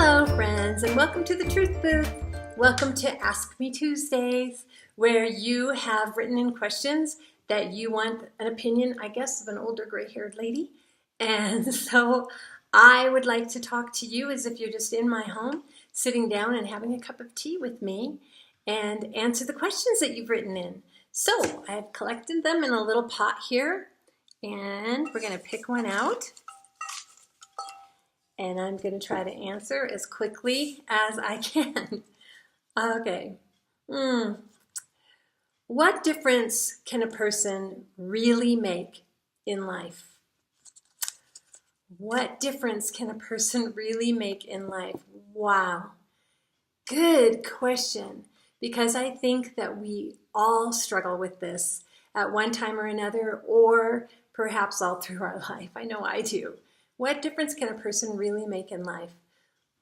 Hello friends, and welcome to the Truth Booth. Welcome to Ask Me Tuesdays, where you have written in questions that you want an opinion, I guess, of an older gray-haired lady. And so I would like to talk to you as if you're just in my home, sitting down and having a cup of tea with me and answer the questions that you've written in. So I've collected them in a little pot here, and we're going to pick one out. And I'm going to try to answer as quickly as I can. Okay. What difference can a person really make in life? What difference can a person really make in life? Wow. Good question. Because I think that we all struggle with this at one time or another, or perhaps all through our life. I know I do. What difference can a person really make in life?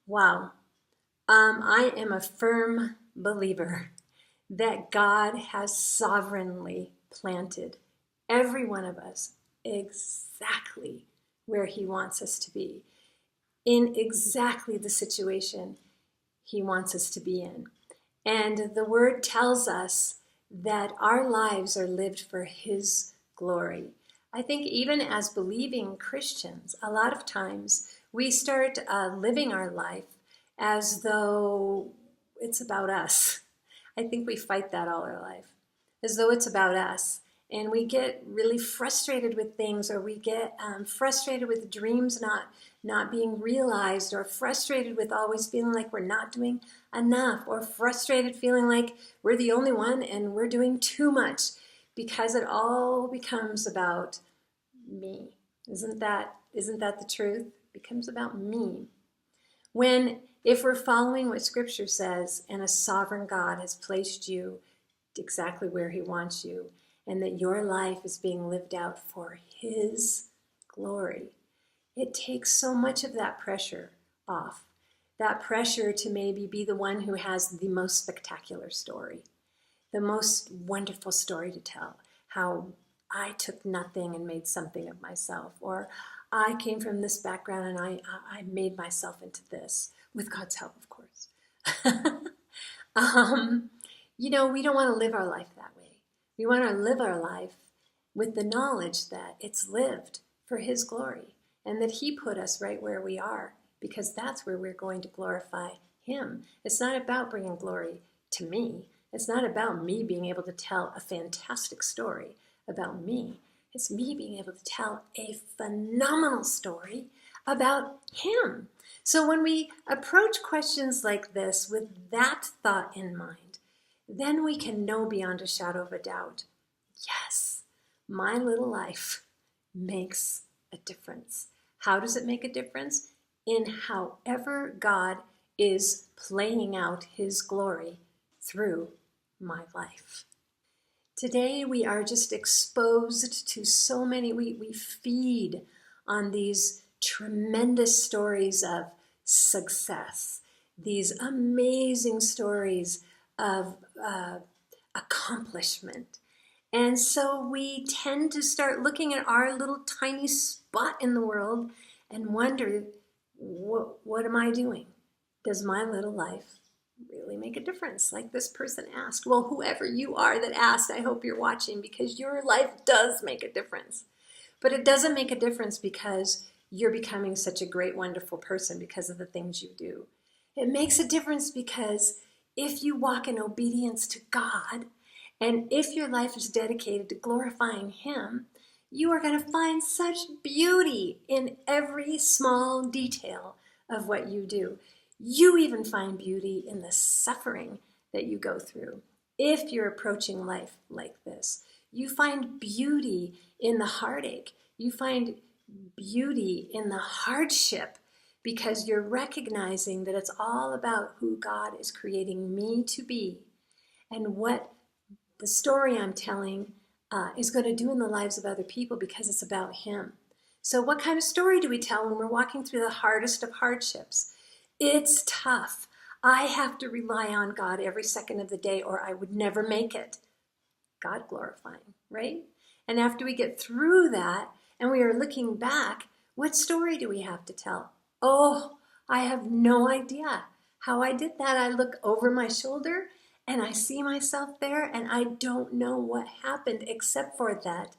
Wow. I am a firm believer that God has sovereignly planted every one of us exactly where He wants us to be, in exactly the situation He wants us to be in. And the Word tells us that our lives are lived for His glory. I think even as believing Christians, a lot of times we start living our life as though it's about us. I think we fight that all our life, as though it's about us. And we get really frustrated with things, or we get frustrated with dreams not being realized, or frustrated with always feeling like we're not doing enough, or frustrated feeling like we're the only one and we're doing too much, because it all becomes about me. Isn't that the truth? It becomes about me. If we're following what Scripture says, and a sovereign God has placed you exactly where He wants you, and that your life is being lived out for His glory, it takes so much of that pressure off. That pressure to maybe be the one who has the most spectacular story, the most wonderful story to tell. How I took nothing and made something of myself, or I came from this background and I made myself into this, with God's help, of course. We don't want to live our life that way. We want to live our life with the knowledge that it's lived for His glory, and that He put us right where we are, because that's where we're going to glorify Him. It's not about bringing glory to me. It's not about me being able to tell a fantastic story about me. It's me being able to tell a phenomenal story about Him. So when we approach questions like this with that thought in mind, then we can know beyond a shadow of a doubt, yes, my little life makes a difference. How does it make a difference? In however God is playing out His glory through my life. Today we are just exposed to so many, we feed on these tremendous stories of success, these amazing stories of accomplishment. And so we tend to start looking at our little tiny spot in the world and wonder, what am I doing? Does my little life really make a difference? Like this person asked. Well, whoever you are that asked, I hope you're watching, because your life does make a difference. But it doesn't make a difference because you're becoming such a great, wonderful person because of the things you do. It makes a difference because if you walk in obedience to God, and if your life is dedicated to glorifying Him, you are going to find such beauty in every small detail of what you do. You even find beauty in the suffering that you go through. If you're approaching life like this, you find beauty in the heartache. You find beauty in the hardship, because you're recognizing that it's all about who God is creating me to be, and what the story I'm telling is going to do in the lives of other people, because it's about Him. So what kind of story do we tell when we're walking through the hardest of hardships? It's tough. I have to rely on God every second of the day, or I would never make it. God glorifying, right? And after we get through that and we are looking back, what story do we have to tell? Oh, I have no idea how I did that. I look over my shoulder and I see myself there, and I don't know what happened except for that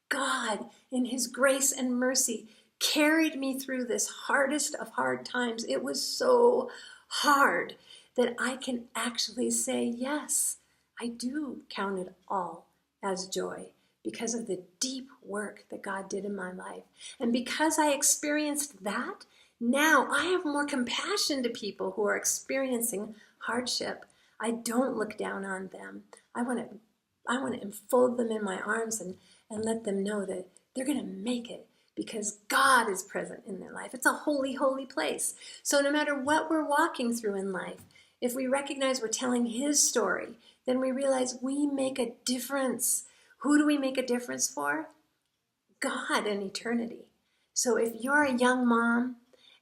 God, in His grace and mercy, carried me through this hardest of hard times. It was so hard that I can actually say, yes, I do count it all as joy because of the deep work that God did in my life. And because I experienced that, now I have more compassion to people who are experiencing hardship. I don't look down on them. I want to enfold them in my arms and let them know that they're going to make it because God is present in their life. It's a holy, holy place. So no matter what we're walking through in life, if we recognize we're telling His story, then we realize we make a difference. Who do we make a difference for? God and eternity. So if you're a young mom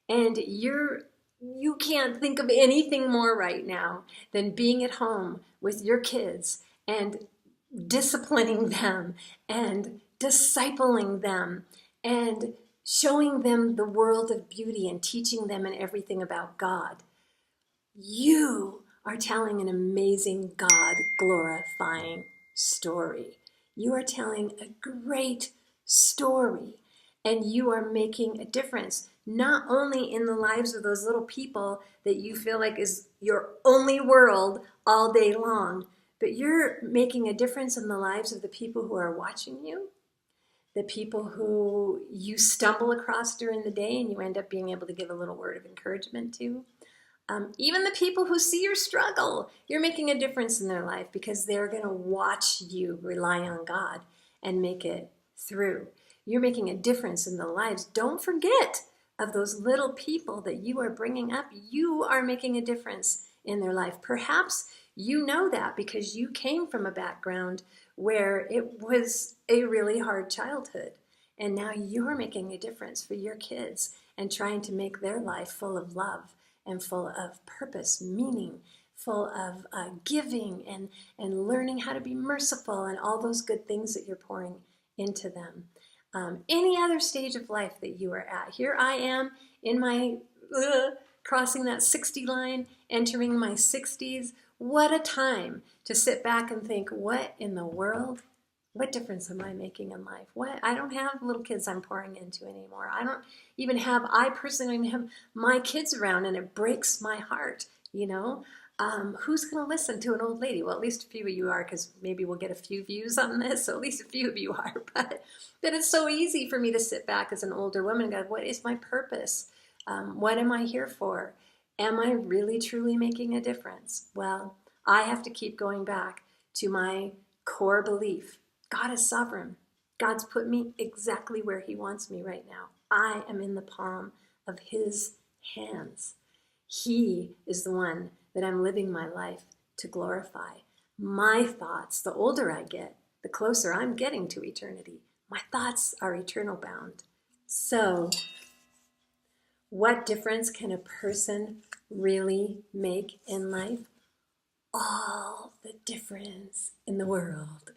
and you can't think of anything more right now than being at home with your kids and disciplining them and discipling them and showing them the world of beauty and teaching them and everything about God, you are telling an amazing God glorifying story. You are telling a great story, and you are making a difference, not only in the lives of those little people that you feel like is your only world all day long, but you're making a difference in the lives of the people who are watching you, the people who you stumble across during the day and you end up being able to give a little word of encouragement to. Even the people who see your struggle, you're making a difference in their life because they're going to watch you rely on God and make it through. You're making a difference in the lives. Don't forget of those little people that you are bringing up. You are making a difference in their life. Perhaps you know that because you came from a background where it was a really hard childhood. And now you're making a difference for your kids and trying to make their life full of love and full of purpose, meaning, full of giving and learning how to be merciful and all those good things that you're pouring into them. Any other stage of life that you are at. Here I am in my, crossing that 60 line, entering my 60s. What a time to sit back and think, what in the world? What difference am I making in life? What? I don't have little kids I'm pouring into anymore. I personally don't even have my kids around, and it breaks my heart, you know? Who's going to listen to an old lady? Well, at least a few of you are, because maybe we'll get a few views on this, so at least a few of you are. But it's so easy for me to sit back as an older woman and go, what is my purpose? What am I here for? Am I really, truly making a difference? Well, I have to keep going back to my core belief. God is sovereign. God's put me exactly where He wants me right now. I am in the palm of His hands. He is the one that I'm living my life to glorify. My thoughts, the older I get, the closer I'm getting to eternity. My thoughts are eternal bound. So, what difference can a person really make in life? All the difference in the world.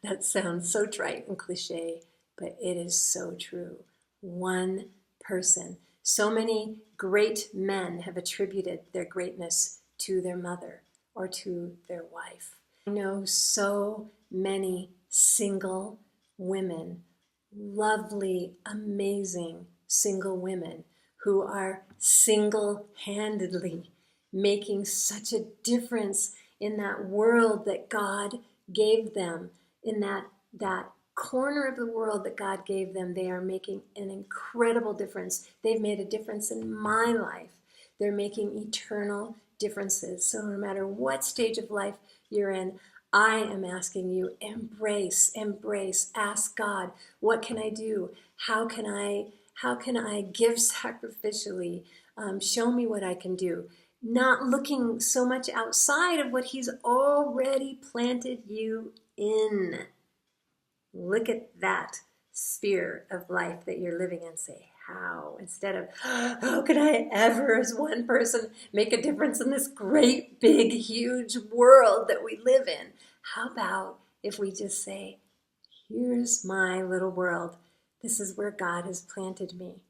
That sounds so trite and cliche, but it is so true. One person. So many great men have attributed their greatness to their mother or to their wife. I know so many single women, lovely, amazing single women who are single-handedly making such a difference in that world that God gave them, in that corner of the world that God gave them. They are making an incredible difference. They've made a difference in my life. They're making eternal differences. So no matter what stage of life you're in, I am asking you, embrace, ask God, what can I do? How can I give sacrificially? Show me what I can do. Not looking so much outside of what He's already planted you in. Look at that sphere of life that you're living in. Say, how? Instead of, how can I ever, as one person, make a difference in this great, big, huge world that we live in? How about if we just say, here's my little world. This is where God has planted me.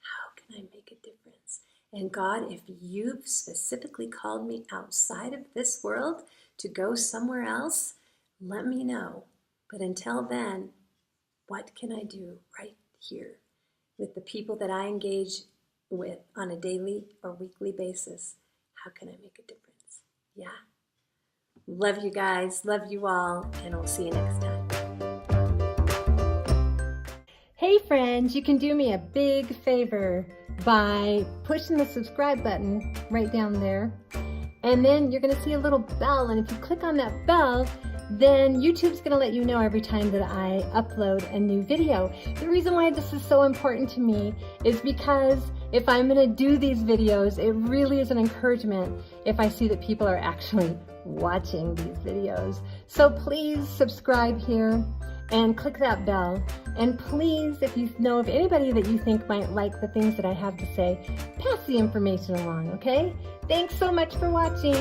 How can I make a difference? And God, if you've specifically called me outside of this world to go somewhere else, let me know. But until then, what can I do right here with the people that I engage with on a daily or weekly basis? How can I make a difference? Yeah. Love you guys. Love you all. And we'll see you next time. Hey friends, you can do me a big favor by pushing the subscribe button right down there. And then you're going to see a little bell. And if you click on that bell, then YouTube's going to let you know every time that I upload a new video. The reason why this is so important to me is because if I'm going to do these videos, it really is an encouragement if I see that people are actually watching these videos. So please subscribe here and click that bell. And please, if you know of anybody that you think might like the things that I have to say, pass the information along, okay? Thanks so much for watching.